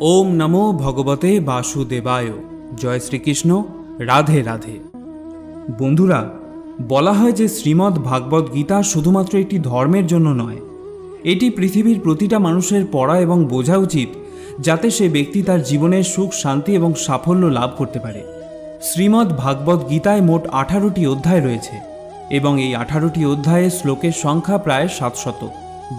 ওম নমো ভগবতে বাসুদেবায়। জয় শ্রীকৃষ্ণ। রাধে রাধে। বন্ধুরা, বলা হয় যে শ্রীমদ্ ভাগবত গীতা শুধুমাত্র একটি ধর্মের জন্য নয়, এটি পৃথিবীর প্রতিটা মানুষের পড়া এবং বোঝা উচিত, যাতে সে ব্যক্তি তার জীবনের সুখ, শান্তি এবং সাফল্য লাভ করতে পারে। শ্রীমদ্ ভাগবত গীতায় মোট 18টি অধ্যায় রয়েছে এবং এই 18টি অধ্যায়ে শ্লোকের সংখ্যা প্রায় 700,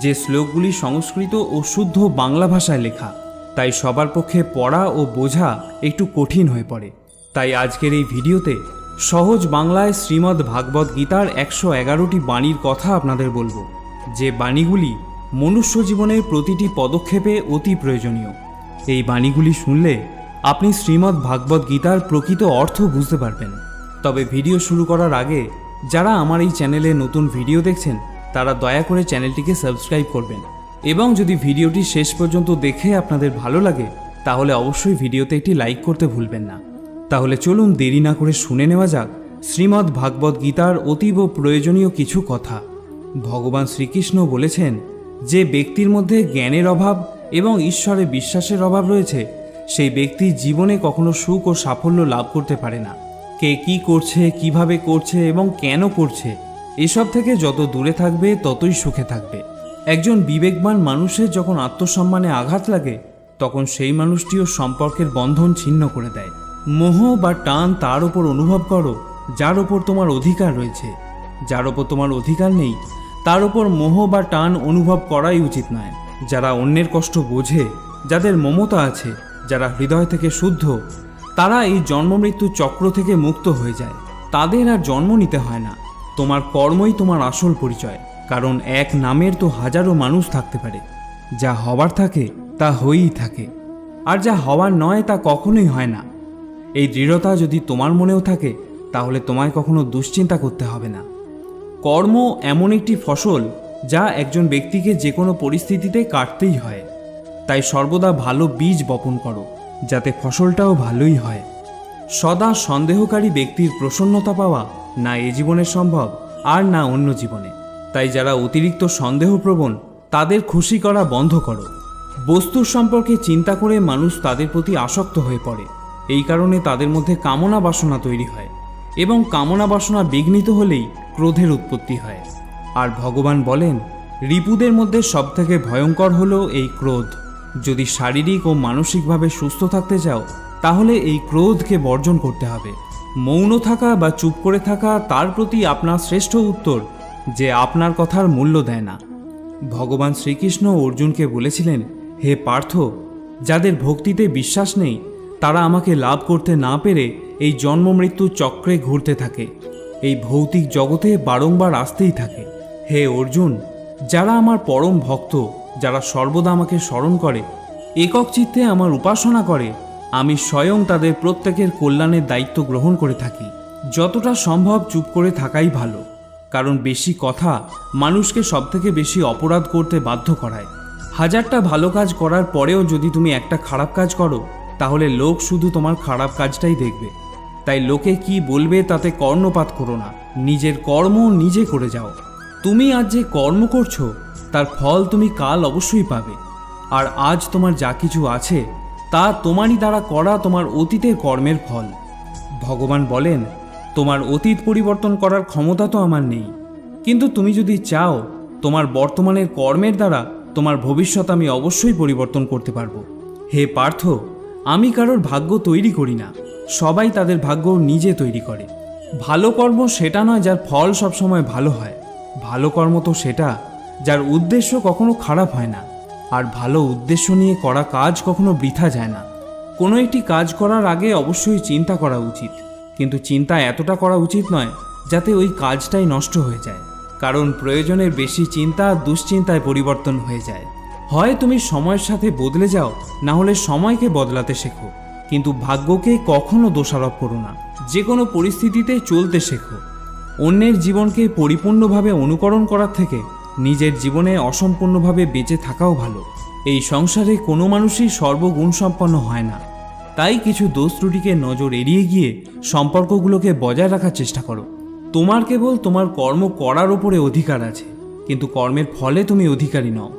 যে শ্লোকগুলি সংস্কৃত ও শুদ্ধ বাংলা ভাষায় লেখা। তাই সবার পক্ষে পড়া ও বোঝা একটু কঠিন হয়ে পড়ে। তাই আজকের এই ভিডিওতে সহজ বাংলায় শ্রীমদ্ ভাগবত গীতার 111টি বাণীর কথা আপনাদের বলবো, যে বাণীগুলি মনুষ্য জীবনের প্রতিটি পদক্ষেপে অতি প্রয়োজনীয়। এই বাণীগুলি শুনলে আপনি শ্রীমদ্ ভাগবত গীতার প্রকৃত অর্থ বুঝতে পারবেন। তবে ভিডিও শুরু করার আগে যারা আমার এই চ্যানেলে নতুন ভিডিও দেখছেন, তারা দয়া করে চ্যানেলটিকে সাবস্ক্রাইব করবেন এবং যদি ভিডিওটি শেষ পর্যন্ত দেখে আপনাদের ভালো লাগে তাহলে অবশ্যই ভিডিওতে একটি লাইক করতে ভুলবেন না। তাহলে চলুন দেরি না করে শুনে নেওয়া যাক শ্রীমদ্ ভাগবত গীতার অতীব প্রয়োজনীয় কিছু কথা। ভগবান শ্রীকৃষ্ণ বলেছেন, যে ব্যক্তির মধ্যে জ্ঞানের অভাব এবং ঈশ্বরে বিশ্বাসের অভাব রয়েছে, সেই ব্যক্তি জীবনে কখনো সুখ ও সাফল্য লাভ করতে পারে না। কে কি করছে, কিভাবে করছে এবং কেন করছে, এসব থেকে যত দূরে থাকবে ততই সুখে থাকবে। একজন বিবেকবান মানুষের যখন আত্মসম্মানে আঘাত লাগে, তখন সেই মানুষটিও সম্পর্কের বন্ধন ছিন্ন করে দেয়। মোহ বা টান তার ওপর অনুভব করো যার ওপর তোমার অধিকার রয়েছে। যার ওপর তোমার অধিকার নেই তার ওপর মোহ বা টান অনুভব করাই উচিত নয়। যারা অন্যের কষ্ট বোঝে, যাদের মমতা আছে, যারা হৃদয় থেকে শুদ্ধ, তারা এই জন্মমৃত্যু চক্র থেকে মুক্ত হয়ে যায়। তাদের আর জন্ম নিতে হয় না। তোমার কর্মই তোমার আসল পরিচয়, কারণ এক নামের তো হাজারো মানুষ থাকতে পারে। যা হবার থাকে তা হয়েই থাকে, আর যা হওয়ার নয় তা কখনোই হয় না। এই দৃঢ়তা যদি তোমার মনেও থাকে, তাহলে তোমায় কখনো দুশ্চিন্তা করতে হবে না। কর্ম এমন একটি ফসল যা একজন ব্যক্তিকে যে কোনো পরিস্থিতিতে কাটতেই হয়। তাই সর্বদা ভালো বীজ বপন করো, যাতে ফসলটাও ভালোই হয়। সদা সন্দেহকারী ব্যক্তির প্রসন্নতা পাওয়া না এ জীবনে সম্ভব, আর না অন্য জীবনে। তাই যারা অতিরিক্ত সন্দেহপ্রবণ, তাদের খুশি করা বন্ধ করো। বস্তুর সম্পর্কে চিন্তা করে মানুষ তাদের প্রতি আসক্ত হয়ে পড়ে। এই কারণে তাদের মধ্যে কামনা বাসনা তৈরি হয় এবং কামনা বাসনা বিঘ্নিত হলেই ক্রোধের উৎপত্তি হয়। আর ভগবান বলেন, রিপুদের মধ্যে সবথেকে ভয়ঙ্কর হলো এই ক্রোধ। যদি শারীরিক ও মানসিকভাবে সুস্থ থাকতে চাও, তাহলে এই ক্রোধকে বর্জন করতে হবে। মৌন থাকা বা চুপ করে থাকা তার প্রতি আপনার শ্রেষ্ঠ উত্তর, যে আপনার কথার মূল্য দেয় না। ভগবান শ্রীকৃষ্ণ অর্জুনকে বলেছিলেন, হে পার্থ, যাদের ভক্তিতে বিশ্বাস নেই, তারা আমাকে লাভ করতে না পেরে এই জন্ম মৃত্যু চক্রে ঘুরতে থাকে, এই ভৌতিক জগতে বারংবার আসতেই থাকে। হে অর্জুন, যারা আমার পরম ভক্ত, যারা সর্বদা আমাকে স্মরণ করে, একক চিত্তে আমার উপাসনা করে, আমি স্বয়ং তাদের প্রত্যেকের কল্যাণের দায়িত্ব গ্রহণ করে থাকি। যতটা সম্ভব চুপ করে থাকাই ভালো, কারণ বেশি কথা মানুষকে সবথেকে বেশি অপরাধ করতে বাধ্য করায়। হাজারটা ভালো কাজ করার পরেও যদি তুমি একটা খারাপ কাজ করো, তাহলে লোক শুধু তোমার খারাপ কাজটাই দেখবে। তাই লোকে কি বলবে তাতে কর্ণপাত করো না, নিজের কর্ম নিজে করে যাও। তুমি আজ যে কর্ম করছো, তার ফল তুমি কাল অবশ্যই পাবে। আর আজ তোমার যা কিছু আছে, তা তোমারই দ্বারা করা তোমার অতীতের কর্মের ফল। ভগবান বলেন, তোমার অতীত পরিবর্তন করার ক্ষমতা তো আমার নেই, কিন্তু তুমি যদি চাও, তোমার বর্তমানের কর্মের দ্বারা তোমার ভবিষ্যৎ আমি অবশ্যই পরিবর্তন করতে পারবো। হে পার্থ, আমি কারোর ভাগ্য তৈরি করি না, সবাই তাদের ভাগ্য নিজে তৈরি করে। ভালো কর্ম সেটা নয় যার ফল সবসময় ভালো হয়। ভালো কর্ম তো সেটা যার উদ্দেশ্য কখনো খারাপ হয় না। আর ভালো উদ্দেশ্য নিয়ে করা কাজ কখনো বৃথা যায় না। কোনো একটি কাজ করার আগে অবশ্যই চিন্তা করা উচিত, কিন্তু চিন্তা এতটা করা উচিত নয় যাতে ওই কাজটাই নষ্ট হয়ে যায়। কারণ প্রয়োজনের বেশি চিন্তা দুশ্চিন্তায় পরিবর্তন হয়ে যায়। হয় তুমি সময়ের সাথে বদলে যাও, না হলে সময়কে বদলাতে শেখো, কিন্তু ভাগ্যকে কখনো দোষারোপ করো না। যে কোনো পরিস্থিতিতে চলতে শেখো। অন্যের জীবনকে পরিপূর্ণভাবে অনুকরণ করার থেকে নিজের জীবনে অসম্পূর্ণভাবে বেঁচে থাকাও ভালো। এই সংসারে কোনো মানুষই সর্বগুণসম্পন্ন হয় না। তাই কিছু দোষ ত্রুটিকে নজর এড়িয়ে গিয়ে সম্পর্কগুলোকে বজায় রাখার চেষ্টা করো। তোমার কেবল তোমার কর্ম করার ওপরে অধিকার আছে, কিন্তু কর্মের ফলে তুমি অধিকারী নও।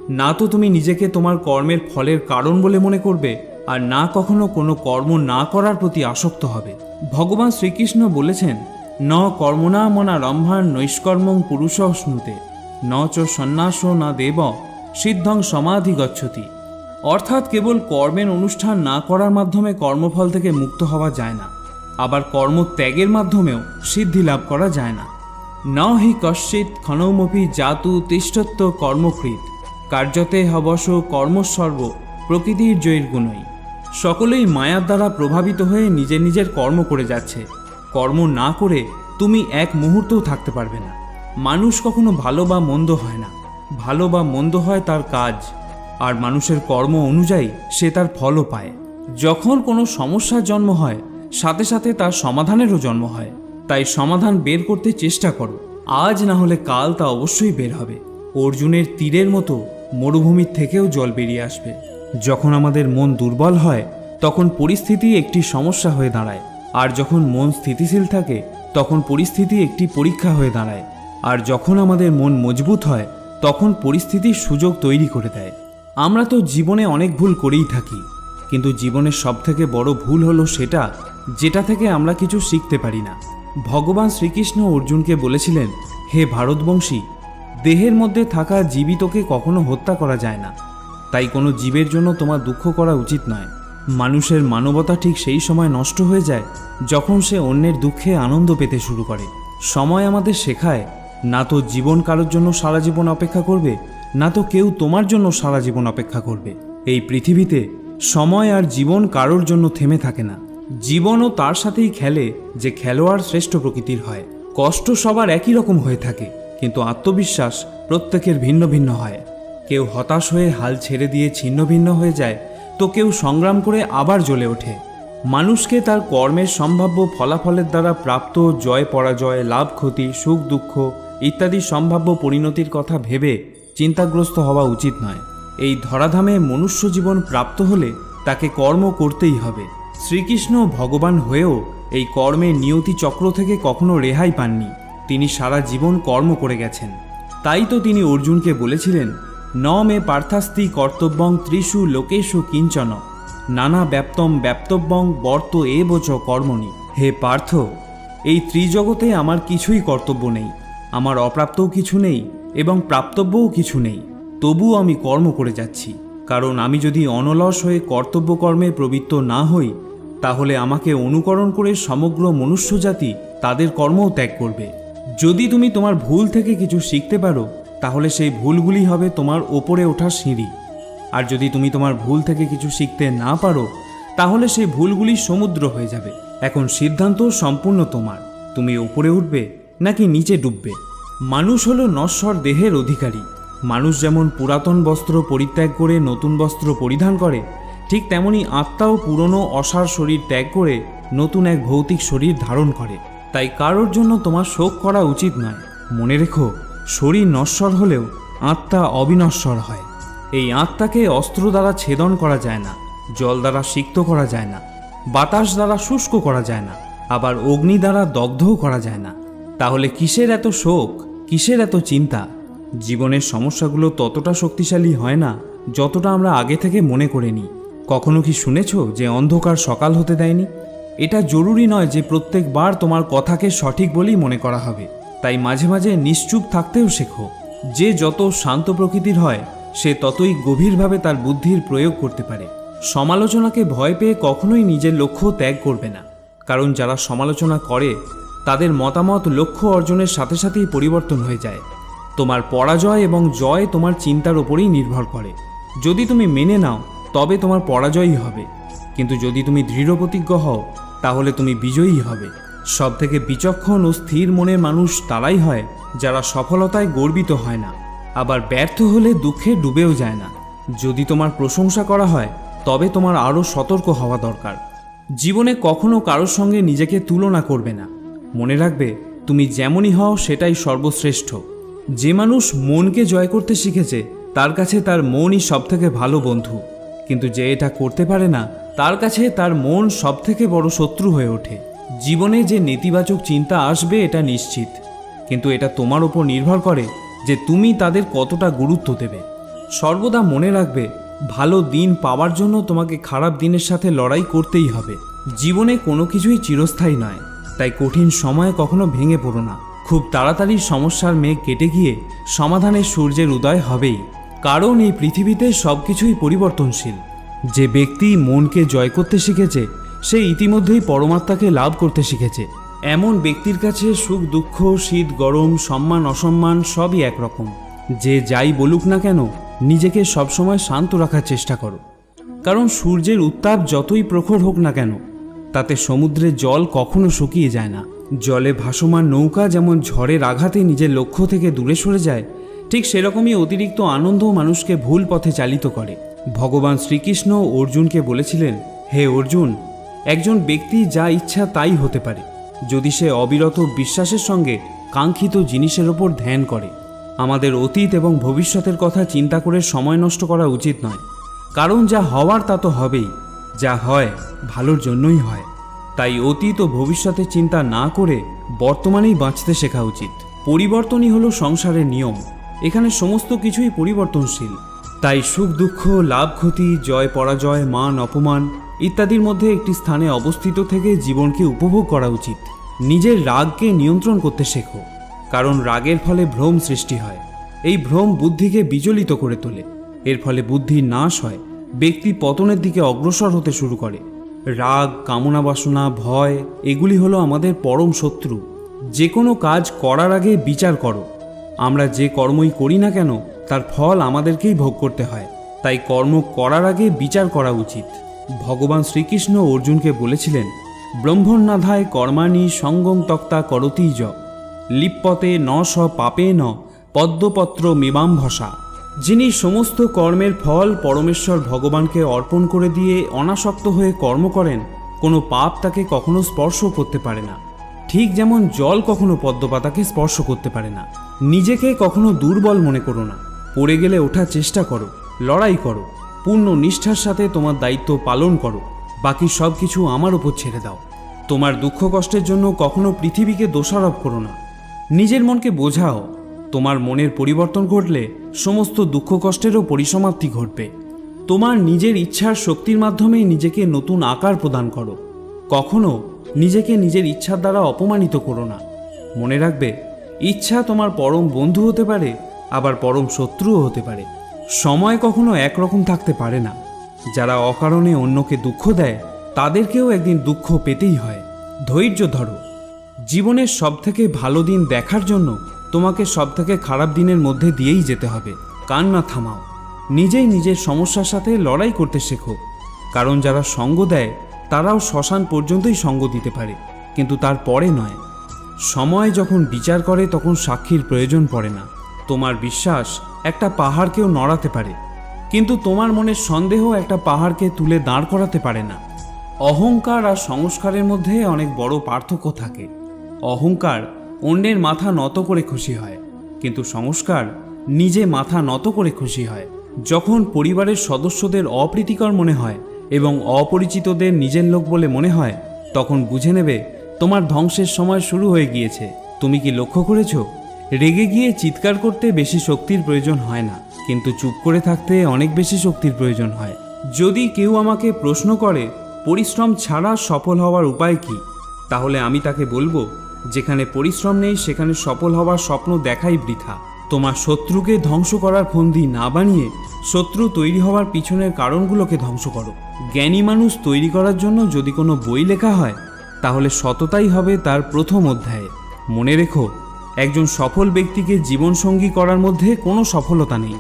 না তো তুমি নিজেকে তোমার কর্মের ফলের কারণ বলে মনে করবে, আর না কখনো কোনো কর্ম না করার প্রতি আসক্ত হবে। ভগবান শ্রীকৃষ্ণ বলেছেন, ন কর্মণা মনা রম্ভান নৈষ্কর্মং পুরুষ স্নুতে ন চ সন্ন্যাস না দেব সিদ্ধং সমাধি গচ্ছতি। অর্থাৎ কেবল কর্মের অনুষ্ঠান না করার মাধ্যমে কর্মফল থেকে মুক্ত হওয়া যায় না, আবার কর্মত্যাগের মাধ্যমেও সিদ্ধি লাভ করা যায় না। ন হি কশ্চিৎ ক্ষণমপি জাতু তিষ্ঠত্ব কর্মকৃত কার্যতে হবশ কর্মসর্ব প্রকৃতির জয়ীর গুণই। সকলেই মায়ার দ্বারা প্রভাবিত হয়ে নিজের নিজের কর্ম করে যাচ্ছে। কর্ম না করে তুমি এক মুহূর্তও থাকতে পারবে না। মানুষ কখনো ভালো বা মন্দ হয় না, ভালো বা মন্দ হয় তার কাজ, আর মানুষের কর্ম অনুযায়ী সে তার ফলও পায়। যখন কোনো সমস্যার জন্ম হয়, সাথে সাথে তার সমাধানেরও জন্ম হয়। তাই সমাধান বের করতে চেষ্টা করো, আজ না হলে কাল তা অবশ্যই বের হবে। অর্জুনের তীরের মতো মরুভূমির থেকেও জল বেরিয়ে আসবে। যখন আমাদের মন দুর্বল হয়, তখন পরিস্থিতি একটি সমস্যা হয়ে দাঁড়ায়, আর যখন মন স্থিতিশীল থাকে তখন পরিস্থিতি একটি পরীক্ষা হয়ে দাঁড়ায়, আর যখন আমাদের মন মজবুত হয় তখন পরিস্থিতির সুযোগ তৈরি করে দেয়। আমরা তো জীবনে অনেক ভুল করেই থাকি, কিন্তু জীবনের সবথেকে বড় ভুল হলো সেটা যেটা থেকে আমরা কিছু শিখতে পারি না। ভগবান শ্রীকৃষ্ণ অর্জুনকে বলেছিলেন, হে ভারতবংশী, দেহের মধ্যে থাকা জীবিতকে কখনো হত্যা করা যায় না, তাই কোনো জীবের জন্য তোমার দুঃখ করা উচিত নয়। মানুষের মানবতা ঠিক সেই সময় নষ্ট হয়ে যায় যখন সে অন্যের দুঃখে আনন্দ পেতে শুরু করে। সময় আমাদের শেখায়, না তো জীবন কারোর জন্য সারা জীবন অপেক্ষা করবে, না তো কেউ তোমার জন্য সারা জীবন অপেক্ষা করবে। এই পৃথিবীতে সময় আর জীবন কারোর জন্য থেমে থাকে না। জীবনও তার সাথেই খেলে যে খেলোয়াড় শ্রেষ্ঠ প্রকৃতির হয়। কষ্ট সবার একই রকম হয়ে থাকে, কিন্তু আত্মবিশ্বাস প্রত্যেকের ভিন্ন ভিন্ন হয়। কেউ হতাশ হয়ে হাল ছেড়ে দিয়ে ছিন্ন ভিন্ন হয়ে যায়, তো কেউ সংগ্রাম করে আবার জ্বলে ওঠে। মানুষকে তার কর্মের সম্ভাব্য ফলাফলের দ্বারা প্রাপ্ত জয় পরাজয়, লাভ ক্ষতি, সুখ দুঃখ ইত্যাদি সম্ভাব্য পরিণতির কথা ভেবে চিন্তাগ্রস্ত হওয়া উচিত নয়। এই ধরাধামে মনুষ্য জীবন প্রাপ্ত হলে তাকে কর্ম করতেই হবে। শ্রীকৃষ্ণ ভগবান হয়েও এই কর্মের নিয়তি চক্র থেকে কখনো রেহাই পাননি। তিনি সারা জীবন কর্ম করে গেছেন। তাই তো তিনি অর্জুনকে বলেছিলেন, ন মে পার্থাস্তি কর্তব্যং ত্রিষু লোকেষু কিঞ্চন নানা ব্যাপ্তম ব্যাপ্তব্যং বর্ত এবচ কর্মণি। হে পার্থ, এই ত্রিজগতে আমার কিছুই কর্তব্য নেই, আমার অপ্রাপ্তও কিছু নেই এবং প্রাপ্তব্যও কিছু নেই, তবুও আমি কর্ম করে যাচ্ছি। কারণ আমি যদি অনলস হয়ে কর্তব্য কর্মে প্রবৃত্ত না হই, তাহলে আমাকে অনুকরণ করে সমগ্র মনুষ্যজাতি তাদের কর্মও ত্যাগ করবে। যদি তুমি তোমার ভুল থেকে কিছু শিখতে পারো, তাহলে সেই ভুলগুলি হবে তোমার ওপরে ওঠার সিঁড়ি। আর যদি তুমি তোমার ভুল থেকে কিছু শিখতে না পারো, তাহলে সেই ভুলগুলি সমুদ্র হয়ে যাবে। এখন সিদ্ধান্ত সম্পূর্ণ তোমার, তুমি উপরে উঠবে নাকি নিচে ডুববে। মানুষ হলো নশ্বর দেহের অধিকারী। মানুষ যেমন পুরাতন বস্ত্র পরিত্যাগ করে নতুন বস্ত্র পরিধান করে, ঠিক তেমনি আত্মাও পুরনো অসার শরীর ত্যাগ করে নতুন এক ভৌতিক শরীর ধারণ করে। তাই কারোর জন্য তোমার শোক করা উচিত নয়। মনে রেখো, শরীর নশ্বর হলেও আত্মা অবিনশ্বর হয়। এই আত্মাকে অস্ত্র দ্বারা ছেদন করা যায় না, জল দ্বারা সিক্ত করা যায় না, বাতাস দ্বারা শুষ্ক করা যায় না, আবার অগ্নি দ্বারা দগ্ধও করা যায় না। তাহলে কিসের এত শোক, কিসের এত চিন্তা? জীবনের সমস্যাগুলো ততটা শক্তিশালী হয় না যতটা আমরা আগে থেকে মনে করে নিই। কখনো কি শুনেছ যে অন্ধকার সকাল হতে দেয়নি? এটা জরুরি নয় যে প্রত্যেকবার তোমার কথাকে সঠিক বলেই মনে করা হবে। তাই মাঝে মাঝে নিশ্চুপ থাকতেও শেখো। যে যত শান্ত প্রকৃতির হয়, সে ততই গভীরভাবে তার বুদ্ধির প্রয়োগ করতে পারে। সমালোচনাকে ভয় পেয়ে কখনোই নিজের লক্ষ্য ত্যাগ করবে না, কারণ যারা সমালোচনা করে তাদের মতামত লক্ষ্য অর্জনের সাথে সাথেই পরিবর্তন হয়ে যায়। তোমার পরাজয় এবং জয় তোমার চিন্তার ওপরেই নির্ভর করে। যদি তুমি মেনে নাও, তবে তোমার পরাজয়ই হবে, কিন্তু যদি তুমি দৃঢ় প্রতিজ্ঞ হও, তাহলে তুমি বিজয়ী হবে। সবথেকে বিচক্ষণ ও স্থির মনের মানুষ তারাই হয় যারা সফলতায় গর্বিত হয় না, আবার ব্যর্থ হলে দুঃখে ডুবেও যায় না। যদি তোমার প্রশংসা করা হয়, তবে তোমার আরও সতর্ক হওয়া দরকার। জীবনে কখনো কারোর সঙ্গে নিজেকে তুলনা করবে না। মনে রাখবে, তুমি যেমনই হও সেটাই সর্বশ্রেষ্ঠ। যে মানুষ মনকে জয় করতে শিখেছে, তার কাছে তার মনই সবথেকে ভালো বন্ধু, কিন্তু যে এটা করতে পারে না, তার কাছে তার মন সবথেকে বড় শত্রু হয়ে ওঠে। জীবনে যে নেতিবাচক চিন্তা আসবে এটা নিশ্চিত, কিন্তু এটা তোমার ওপর নির্ভর করে যে তুমি তাদের কতটা গুরুত্ব দেবে। সর্বদা মনে রাখবে, ভালো দিন পাওয়ার জন্য তোমাকে খারাপ দিনের সাথে লড়াই করতেই হবে। জীবনে কোনো কিছুই চিরস্থায়ী নয়, তাই কঠিন সময়ে কখনো ভেঙে পড়ো না। খুব তাড়াতাড়ি সমস্যার মেঘ কেটে গিয়ে সমাধানের সূর্যের উদয় হবেই, কারণ এই পৃথিবীতে সব কিছুই পরিবর্তনশীল। যে ব্যক্তি মনকে জয় করতে শিখেছে সে ইতিমধ্যেই পরমাত্মাকে লাভ করতে শিখেছে। এমন ব্যক্তির কাছে সুখ দুঃখ, শীত গরম, সম্মান অসম্মান সবই একরকম। যে যাই বলুক না কেন, নিজেকে সবসময় শান্ত রাখার চেষ্টা করো, কারণ সূর্যের উত্তাপ যতই প্রখর হোক না কেন, তাতে সমুদ্রের জল কখনো শুকিয়ে যায় না। জলে ভাসমান নৌকা যেমন ঝড়ের আঘাতে নিজের লক্ষ্য থেকে দূরে সরে যায়, ঠিক সেরকমই অতিরিক্ত আনন্দ মানুষকে ভুল পথে চালিত করে। ভগবান শ্রীকৃষ্ণ অর্জুনকে বলেছিলেন, হে অর্জুন, একজন ব্যক্তি যা ইচ্ছা তাই হতে পারে যদি সে অবিরত বিশ্বাসের সঙ্গে কাঙ্ক্ষিত জিনিসের ওপর ধ্যান করে। আমাদের অতীত এবং ভবিষ্যতের কথা চিন্তা করে সময় নষ্ট করা উচিত নয়, কারণ যা হওয়ার তা তো হবেই, যা হয় ভালোর জন্যই হয়। তাই অতীত ও ভবিষ্যতের চিন্তা না করে বর্তমানেই বাঁচতে শেখা উচিত। পরিবর্তনই হলো সংসারের নিয়ম, এখানে সমস্ত কিছুই পরিবর্তনশীল। তাই সুখ দুঃখ, লাভ ক্ষতি, জয় পরাজয়, মান অপমান ইত্যাদির মধ্যে একটি স্থানে অবস্থিত থেকে জীবনকে উপভোগ করা উচিত। নিজের রাগকে নিয়ন্ত্রণ করতে শেখো, কারণ রাগের ফলে ভ্রম সৃষ্টি হয়। এই ভ্রম বুদ্ধিকে বিচলিত করে তোলে, এর ফলে বুদ্ধির নাশ হয়, ব্যক্তি পতনের দিকে অগ্রসর হতে শুরু করে। রাগ, কামনা বাসনা, ভয় এগুলি হলো আমাদের পরম শত্রু। যে কোনো কাজ করার আগে বিচার করো। আমরা যে কর্মই করি না কেন তার ফল আমাদেরকেই ভোগ করতে হয়, তাই কর্ম করার আগে বিচার করা উচিত। ভগবান শ্রীকৃষ্ণ অর্জুনকে বলেছিলেন, ব্রহ্মণ্যাধায় কর্মাণি সঙ্গম তক্তা করতিই য লিপ্যতে ন স পাপে ন পদ্মপত্র মীমাম্ভসা। যিনি সমস্ত কর্মের ফল পরমেশ্বর ভগবানকে অর্পণ করে দিয়ে অনাসক্ত হয়ে কর্ম করেন, কোনো পাপ তাকে কখনো স্পর্শ করতে পারে না। ঠিক যেমন জল কখনো পদ্মপাতাকে স্পর্শ করতে পারে না। নিজেকে কখনো দুর্বল মনে করো না, পড়ে গেলে ওঠার চেষ্টা করো, লড়াই করো, পূর্ণ নিষ্ঠার সাথে তোমার দায়িত্ব পালন করো, বাকি সব কিছু আমার উপর ছেড়ে দাও। তোমার দুঃখ কষ্টের জন্য কখনো পৃথিবীকে দোষারোপ করো না, নিজের মনকে বোঝাও। তোমার মনের পরিবর্তন ঘটলে সমস্ত দুঃখ কষ্টেরও পরিসমাপ্তি ঘটবে। তোমার নিজের ইচ্ছার শক্তির মাধ্যমেই নিজেকে নতুন আকার প্রদান করো। কখনো নিজেকে নিজের ইচ্ছার দ্বারা অপমানিত করো না। মনে রাখবে, ইচ্ছা তোমার পরম বন্ধু হতে পারে, আবার পরম শত্রুও হতে পারে। সময় কখনো একরকম থাকতে পারে না। যারা অকারণে অন্যকে দুঃখ দেয় তাদেরকেও একদিন দুঃখ পেতেই হয়। ধৈর্য ধরো। জীবনের সবথেকে ভালো দিন দেখার জন্য তোমাকে সবথেকে খারাপ দিনের মধ্যে দিয়েই যেতে হবে। কান্না থামাও, নিজেই নিজের সমস্যার সাথে লড়াই করতে শেখো, কারণ যারা সঙ্গ দেয় তারাও শ্মশান পর্যন্তই সঙ্গ দিতে পারে, কিন্তু তার পরে নয়। সময় যখন বিচার করে তখন সাক্ষীর প্রয়োজন পড়ে না। তোমার বিশ্বাস একটা পাহাড়কেও নড়াতে পারে, কিন্তু তোমার মনের সন্দেহ একটা পাহাড়কে তুলে দাঁড় করাতে পারে না। অহংকার আর সংস্কারের মধ্যে অনেক বড় পার্থক্য থাকে। অহংকার অন্যের মাথা নত করে খুশি হয়, কিন্তু সংস্কার নিজে মাথা নত করে খুশি হয়। যখন পরিবারের সদস্যদের অপ্রীতিকর মনে হয় এবং অপরিচিতদের নিজের লোক বলে মনে হয়, তখন বুঝে নেবে তোমার ধ্বংসের সময় শুরু হয়ে গিয়েছে। তুমি কি লক্ষ্য করেছো, রেগে গিয়ে চিৎকার করতে বেশি শক্তির প্রয়োজন হয় না, কিন্তু চুপ করে থাকতে অনেক বেশি শক্তির প্রয়োজন হয়। যদি কেউ আমাকে প্রশ্ন করে পরিশ্রম ছাড়া সফল হওয়ার উপায় কি, তাহলে আমি তাকে বলবো, যেখানে পরিশ্রম নেই সেখানে সফল হওয়ার স্বপ্ন দেখাই বৃথা। তোমার শত্রুকে ধ্বংস করার ফন্দি না বানিয়ে শত্রু তৈরি হওয়ার পিছনের কারণগুলোকে ধ্বংস করো। জ্ঞানী মানুষ তৈরি করার জন্য যদি কোনো বই লেখা হয়, তাহলে সততাই হবে তার প্রথম অধ্যায়ে। মনে রেখো, একজন সফল ব্যক্তিকে জীবনসঙ্গী করার মধ্যে কোনো সফলতা নেই,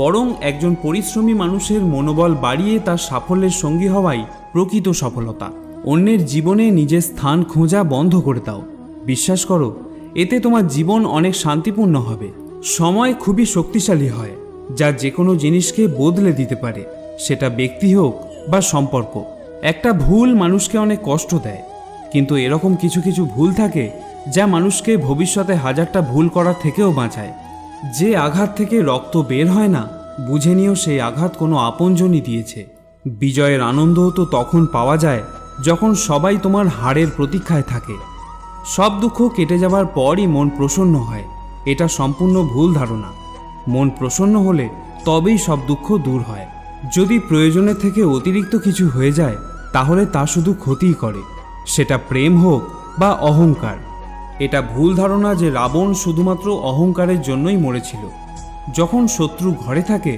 বরং একজন পরিশ্রমী মানুষের মনোবল বাড়িয়ে তার সাফল্যের সঙ্গী হওয়াই প্রকৃত সফলতা। অন্যের জীবনে নিজের স্থান খোঁজা বন্ধ করে দাও। বিশ্বাস করো, এতে তোমার জীবন অনেক শান্তিপূর্ণ হবে। সময় খুবই শক্তিশালী হয়, যা যে কোনো জিনিসকে বদলে দিতে পারে, সেটা ব্যক্তি হোক বা সম্পর্ক। একটা ভুল মানুষকে অনেক কষ্ট দেয়, কিন্তু এরকম কিছু কিছু ভুল থাকে যা মানুষকে ভবিষ্যতে হাজারটা ভুল করার থেকেও বাঁচায়। যে আঘাত থেকে রক্ত বের হয় না, বুঝে নিও সেই আঘাত কোনো আপনজনই দিয়েছে। বিজয়ের আনন্দ তো তখন পাওয়া যায় যখন সবাই তোমার হারের প্রতীক্ষায় থাকে। সব দুঃখ কেটে যাবার পরই মন প্রসন্ন হয়, এটা সম্পূর্ণ ভুল ধারণা। মন প্রসন্ন হলে তবেই সব দুঃখ দূর হয়। যদি প্রয়োজনের থেকে অতিরিক্ত কিছু হয়ে যায় তাহলে তা শুধু ক্ষতিই করে, সেটা প্রেম হোক বা অহংকার। এটা ভুল ধারণা যে রাবণ শুধুমাত্র অহংকারের জন্যই মরেছিল। যখন শত্রু ঘরে থাকে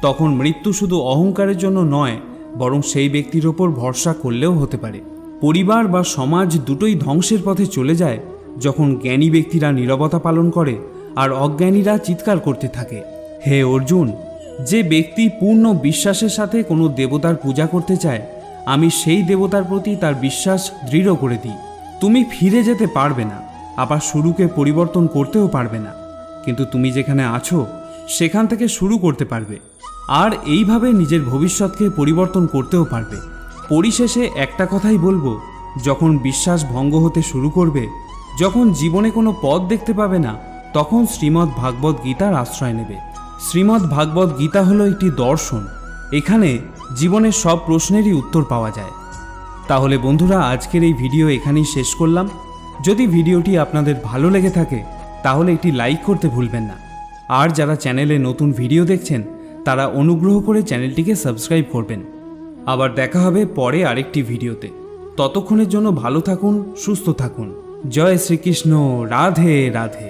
তখন মৃত্যু শুধু অহংকারের জন্য নয়, বরং সেই ব্যক্তির ওপর ভরসা করলেও হতে পারে। পরিবার বা সমাজ দুটোই ধ্বংসের পথে চলে যায় যখন জ্ঞানী ব্যক্তিরা নীরবতা পালন করে আর অজ্ঞানীরা চিৎকার করতে থাকে। হে অর্জুন, যে ব্যক্তি পূর্ণ বিশ্বাসের সাথে কোনো দেবতার পূজা করতে চায়, আমি সেই দেবতার প্রতি তার বিশ্বাস দৃঢ় করে দিই। তুমি ফিরে যেতে পারবে না, আবার শুরুকে পরিবর্তন করতেও পারবে না, কিন্তু তুমি যেখানে আছো সেখান থেকে শুরু করতে পারবে, আর এইভাবে নিজের ভবিষ্যৎকে পরিবর্তন করতেও পারবে। পরিশেষে একটা কথাই বলবো, যখন বিশ্বাস ভঙ্গ হতে শুরু করবে, যখন জীবনে কোনো পথ দেখতে পাবে না, তখন শ্রীমদ্ ভাগবত গীতার আশ্রয় নেবে। শ্রীমদ্ ভাগবত গীতা হলো একটি দর্শন। এখানে জীবনের সব প্রশ্নেরই উত্তর পাওয়া যায়। তাহলে বন্ধুরা, আজকের এই ভিডিও এখানেই শেষ করলাম। যদি ভিডিওটি আপনাদের ভালো লেগে থাকে তাহলে একটি লাইক করতে ভুলবেন না, আর যারা চ্যানেলে নতুন ভিডিও দেখছেন তারা অনুগ্রহ করে চ্যানেলটিকে সাবস্ক্রাইব করবেন। আবার দেখা হবে পরে আরেকটি ভিডিওতে। ততক্ষণের জন্য ভালো থাকুন, সুস্থ থাকুন। জয় শ্রীকৃষ্ণ। রাধে রাধে।